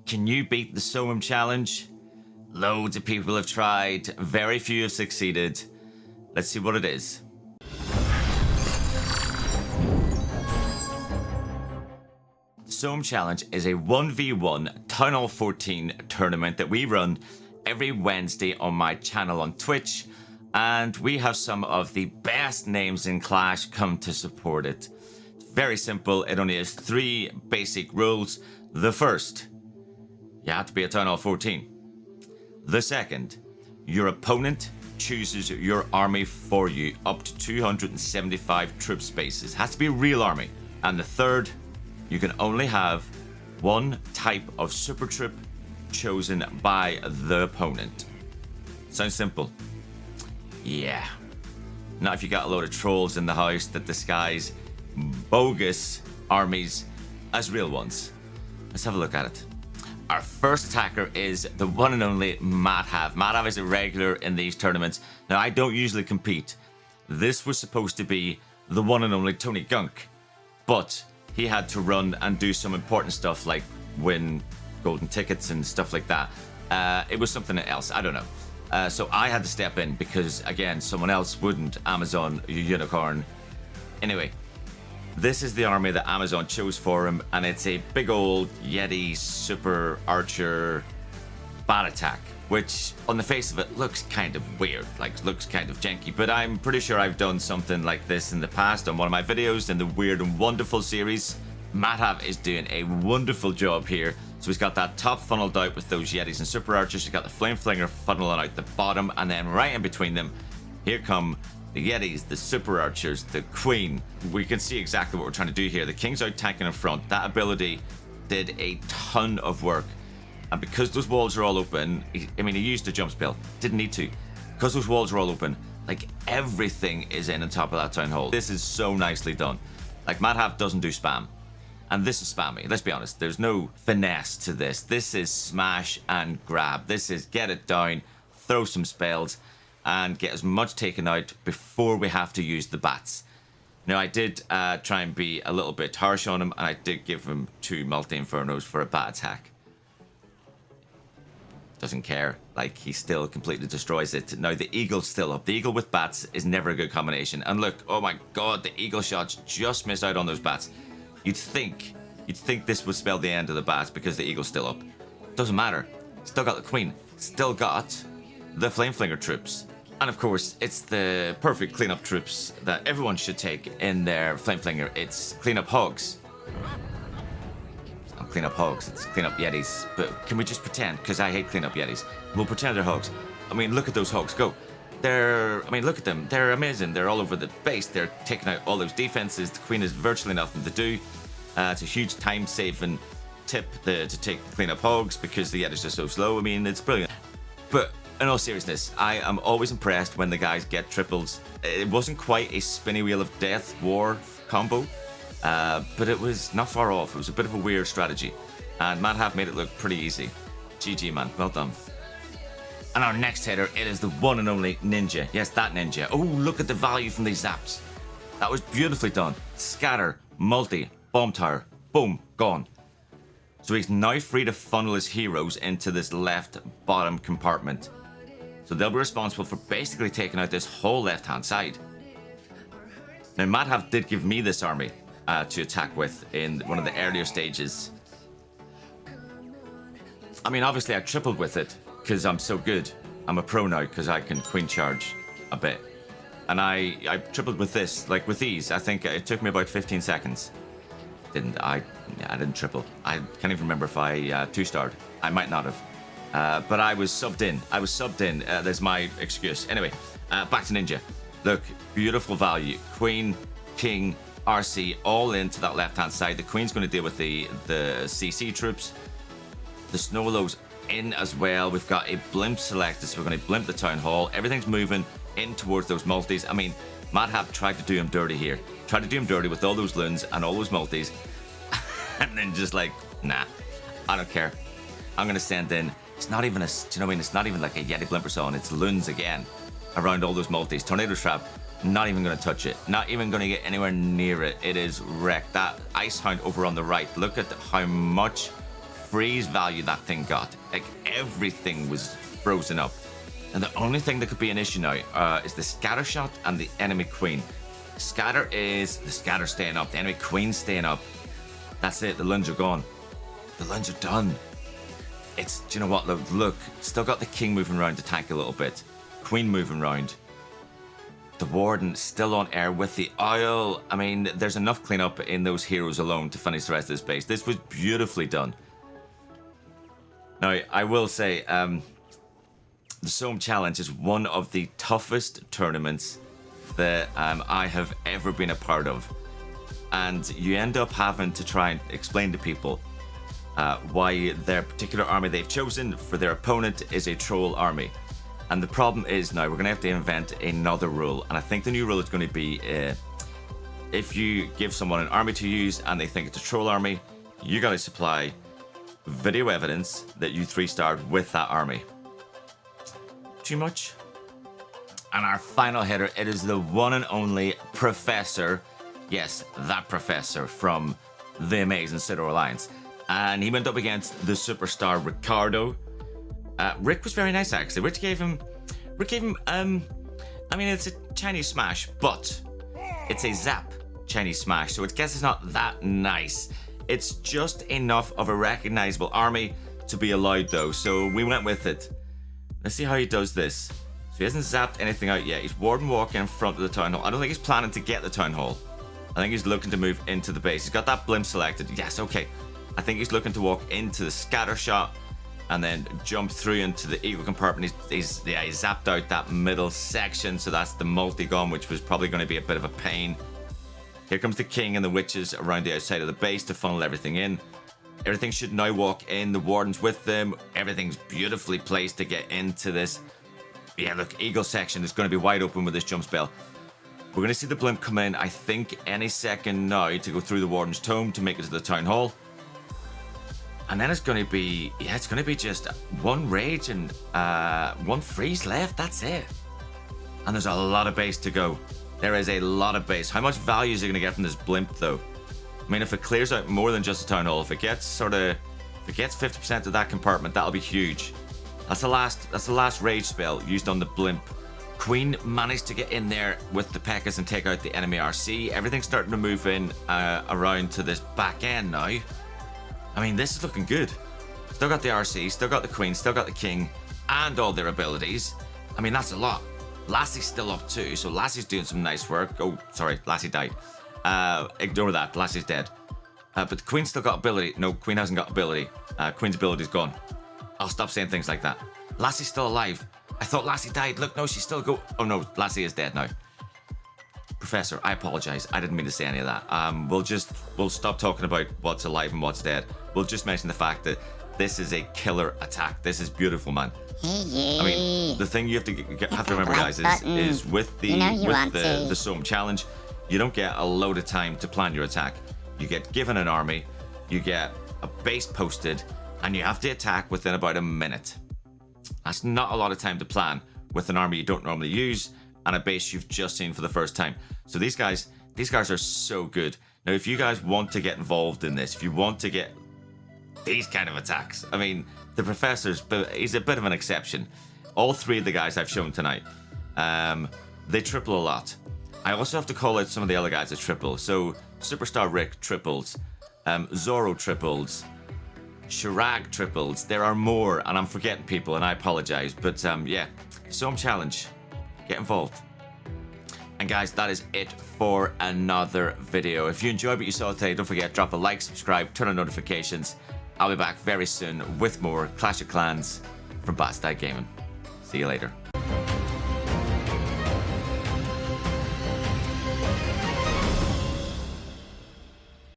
Can you beat the Soham challenge? Loads of people have tried, very few have succeeded. Let's see what it is. The Soham challenge is a 1v1 Town Hall 14 tournament that we run every Wednesday on my channel on Twitch, and we have some of the best names in Clash come to support it. It's very simple. It only has 3 basic rules. The first, you have to be a Town Hall 14. The second, your opponent chooses your army for you up to 275 troop spaces. It has to be a real army. And the third, you can only have one type of super troop chosen by the opponent. Sounds simple? Yeah. Not if you got a load of trolls in the house that disguise bogus armies as real ones. Let's have a look at it. Our first attacker is the one and only Madove. Madove is a regular in these tournaments. Now, I don't usually compete. This was supposed to be the one and only Tony Gunk, but he had to run and do some important stuff like win golden tickets and stuff like that. It was something else, I don't know. So I had to step in because, again, someone else wouldn't. Amazon Unicorn. Anyway, this is the army that Amazon chose for him, and it's a big old Yeti super archer bad attack, which on the face of it looks kind of weird, like looks kind of janky, but I'm pretty sure I've done something like this in the past on one of my videos in the Weird and Wonderful series. Madove is doing a wonderful job here. So he's got that top funneled out with those Yetis and super archers. He's got the flame flinger funneling out the bottom, and then right in between them, here come the Yetis, the super archers, the queen. We can see exactly what we're trying to do here. The king's out tanking in front. That ability did a ton of work. And because those walls are all open, he used a jump spell. Didn't need to. Because those walls are all open, like everything is in on top of that town hall. This is so nicely done. Like Madove doesn't do spam. And this is spammy. Let's be honest. There's no finesse to this. This is smash and grab. This is get it down, throw some spells, and get as much taken out before we have to use the bats. Now, I did try and be a little bit harsh on him, and I did give him 2 multi-infernos for a bad attack. Doesn't care. Like, he still completely destroys it. Now, the eagle's still up. The eagle with bats is never a good combination. And look, oh my god, the eagle shots just missed out on those bats. You'd think this would spell the end of the bats because the eagle's still up. Doesn't matter. Still got the queen. Still got the flame flinger troops. And of course, it's the perfect cleanup troops that everyone should take in their flame flinger. It's cleanup hogs. Not cleanup hogs, it's cleanup Yetis. But can we just pretend? Because I hate cleanup Yetis. We'll pretend they're hogs. I mean, look at those hogs. Go. Look at them. They're amazing. They're all over the base. They're taking out all those defenses. The queen has virtually nothing to do. It's a huge time-saving tip to take cleanup hogs because the Yetis are so slow. I mean, it's brilliant. But in all seriousness, I am always impressed when the guys get triples. It wasn't quite a spinny wheel of death war combo, but it was not far off. It was a bit of a weird strategy, and Madove made it look pretty easy. GG, man. Well done. And our next hitter, it is the one and only Ninja. Yes, that Ninja. Oh, look at the value from these zaps. That was beautifully done. Scatter, multi, bomb tower, boom, gone. So he's now free to funnel his heroes into this left bottom compartment. So they'll be responsible for basically taking out this whole left-hand side. Now, Madove did give me this army to attack with in one of the earlier stages. I mean, obviously I tripled with it because I'm so good. I'm a pro now because I can queen charge a bit. And I tripled with this, like with these. I think it took me about 15 seconds. I didn't triple. I can't even remember if I 2-starred. I might not have. But I was subbed in. There's my excuse. Anyway, back to Ninja. Look, beautiful value. Queen, King, RC, all into that left-hand side. The Queen's going to deal with the CC troops. The Snow Willow's in as well. We've got a blimp selected, so we're going to blimp the Town Hall. Everything's moving in towards those multis. I mean, Madove tried to do him dirty here. Tried to do him dirty with all those loons and all those multis. And then just like, nah, I don't care. I'm going to send in. It's not even a, do you know what I mean? It's not even like a Yeti blimper zone. It's loons again around all those multis. Tornado trap, not even going to touch it. Not even going to get anywhere near it. It is wrecked. That Ice Hound over on the right, look at how much freeze value that thing got. Like, everything was frozen up. And the only thing that could be an issue now is the scatter shot and the enemy queen. Scatter is the scatter staying up, the enemy queen staying up. That's it, the lunge are gone. The lunge are done. It's, do you know what, look, still got the king moving around to tank a little bit. Queen moving around. The warden still on air with the oil. I mean, there's enough cleanup in those heroes alone to finish the rest of this base. This was beautifully done. Now, I will say, the Soham Challenge is one of the toughest tournaments that I have ever been a part of. And you end up having to try and explain to people why their particular army they've chosen for their opponent is a troll army. And the problem is now we're going to have to invent another rule. And I think the new rule is going to be if you give someone an army to use and they think it's a troll army, you got to supply video evidence that you 3-starred with that army. Too much? And our final hitter, it is the one and only Professor. Yes, that Professor from the amazing Citadel Alliance. And he went up against the superstar Ricardo. Rick was very nice, actually. Rick gave him, I mean, it's a Chinese smash, but it's a zap Chinese smash, so I guess it's not that nice. It's just enough of a recognizable army to be allowed, though, so we went with it. Let's see how he does this. So he hasn't zapped anything out yet. He's warden walking in front of the town hall. I don't think he's planning to get the town hall. I think he's looking to move into the base. He's got that blimp selected. Yes, okay. I think he's looking to walk into the scatter shot and then jump through into the eagle compartment. He's zapped out that middle section, so that's the multi-gun, which was probably going to be a bit of a pain. Here comes the king and the witches around the outside of the base to funnel everything in. Everything should now walk in. The warden's with them. Everything's beautifully placed to get into this. Yeah, look, eagle section is going to be wide open with this jump spell. We're going to see the blimp come in, I think, any second now to go through the warden's tomb to make it to the town hall. And then it's going to be, yeah, it's going to be just one rage and one freeze left. That's it. And there's a lot of base to go. There is a lot of base. How much value is it going to get from this blimp, though? I mean, if it clears out more than just the town hall, if it gets 50% of that compartment, that'll be huge. That's the last rage spell used on the blimp. Queen managed to get in there with the P.E.K.K.A.s and take out the enemy RC. Everything's starting to move in around to this back end now. I mean, this is looking good. Still got the RC, still got the Queen, still got the King, and all their abilities. I mean, that's a lot. Lassie's still up too, so Lassie's doing some nice work. Oh, sorry, Lassie died. Ignore that, Lassie's dead. But the Queen's still got ability. No, Queen hasn't got ability. Queen's ability's gone. I'll stop saying things like that. Lassie's still alive. I thought Lassie died. Look, no, she's still go. Oh no, Lassie is dead now. Professor, I apologize. I didn't mean to say any of that. We'll stop talking about what's alive and what's dead. We'll just mention the fact that this is a killer attack. This is beautiful, man. I mean, the thing you have to remember, guys, is with the Soham Challenge, you don't get a load of time to plan your attack. You get given an army, you get a base posted, and you have to attack within about a minute. That's not a lot of time to plan with an army you don't normally use and a base you've just seen for the first time. So these guys are so good. Now, if you guys want to get involved in this, if you want to get these kind of attacks, I mean, the Professor's, he's a bit of an exception. All three of the guys I've shown tonight, they triple a lot. I also have to call out some of the other guys that triple. So Superstar Rick triples, Zorro triples, Shirag triples. There are more, and I'm forgetting people, and I apologize. But yeah, Soham Challenge, get involved. And guys, that is it for another video. If you enjoyed what you saw today, don't forget, drop a like, subscribe, turn on notifications. I'll be back very soon with more Clash of Clans from BadStag Gaming. See you later.